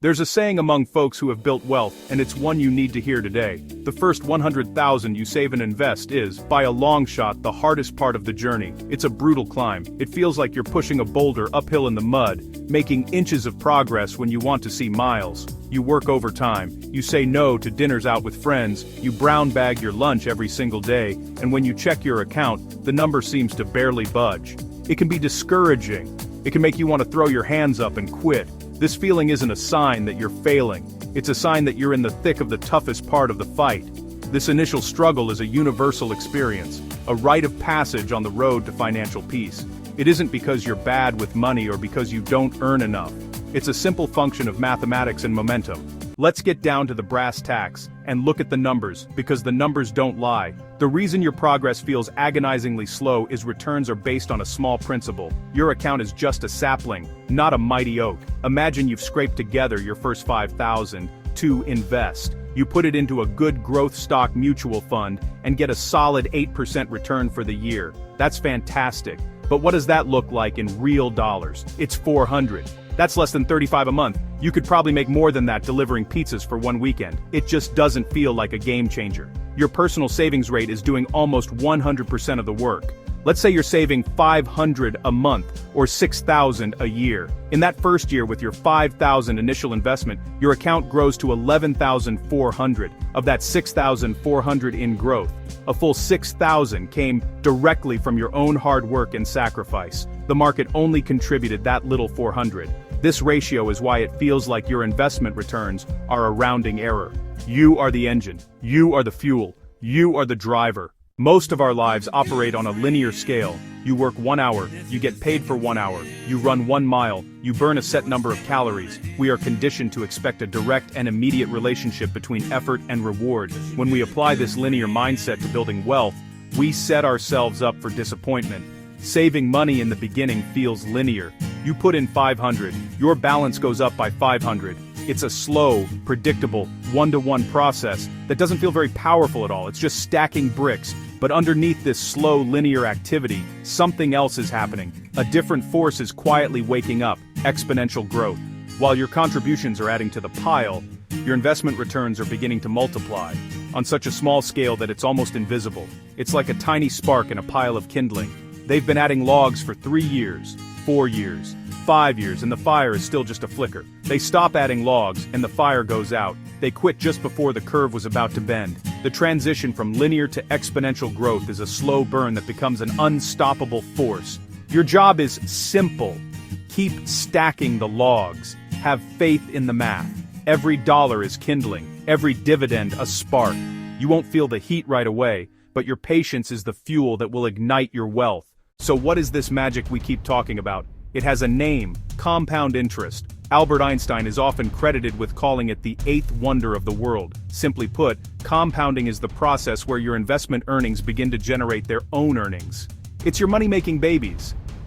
There's a saying among folks who have built wealth, and it's one you need to hear today. The first 100,000 you save and invest is, by a long shot, the hardest part of the journey. It's a brutal climb. It feels like you're pushing a boulder uphill in the mud, making inches of progress when you want to see miles. You work overtime, you say no to dinners out with friends, you brown bag your lunch every single day, and when you check your account, the number seems to barely budge. It can be discouraging. It can make you want to throw your hands up and quit. This feeling isn't a sign that you're failing. It's a sign that you're in the thick of the toughest part of the fight. This initial struggle is a universal experience, a rite of passage on the road to financial peace. It isn't because you're bad with money or because you don't earn enough. It's a simple function of mathematics and momentum. Let's get down to the brass tacks and look at the numbers, because the numbers don't lie. The reason your progress feels agonizingly slow is returns are based on a small principle. Your account is just a sapling, not a mighty oak. Imagine you've scraped together your first 5,000 to invest. You put it into a good growth stock mutual fund and get a solid 8% return for the year. That's fantastic. But what does that look like in real dollars? It's 400. That's less than $35 a month. You could probably make more than that delivering pizzas for one weekend. It just doesn't feel like a game changer. Your personal savings rate is doing almost 100% of the work. Let's say you're saving $500 a month or $6,000 a year. In that first year with your $5,000 initial investment, your account grows to $11,400. Of that $6,400 in growth, a full $6,000 came directly from your own hard work and sacrifice. The market only contributed that little $400. This ratio is why it feels like your investment returns are a rounding error. You are the engine. You are the fuel. You are the driver. Most of our lives operate on a linear scale. You work 1 hour, you get paid for 1 hour, you run 1 mile, you burn a set number of calories. We are conditioned to expect a direct and immediate relationship between effort and reward. When we apply this linear mindset to building wealth, we set ourselves up for disappointment. Saving money in the beginning feels linear. You put in 500, your balance goes up by 500. It's a slow, predictable, one-to-one process that doesn't feel very powerful at all. It's just stacking bricks. But underneath this slow, linear activity, something else is happening. A different force is quietly waking up: exponential growth. While your contributions are adding to the pile, your investment returns are beginning to multiply. On such a small scale that it's almost invisible. It's like a tiny spark in a pile of kindling. They've been adding logs for 3 years, 4 years, 5 years, and the fire is still just a flicker. They stop adding logs, and the fire goes out. They quit just before the curve was about to bend. The transition from linear to exponential growth is a slow burn that becomes an unstoppable force. Your job is simple. Keep stacking the logs. Have faith in the math. Every dollar is kindling. Every dividend a spark. You won't feel the heat right away, but your patience is the fuel that will ignite your wealth. So what is this magic we keep talking about? It has a name: compound interest. Albert Einstein is often credited with calling it the 8th wonder of the world. Simply put, compounding is the process where your investment earnings begin to generate their own earnings. It's your money-making babies.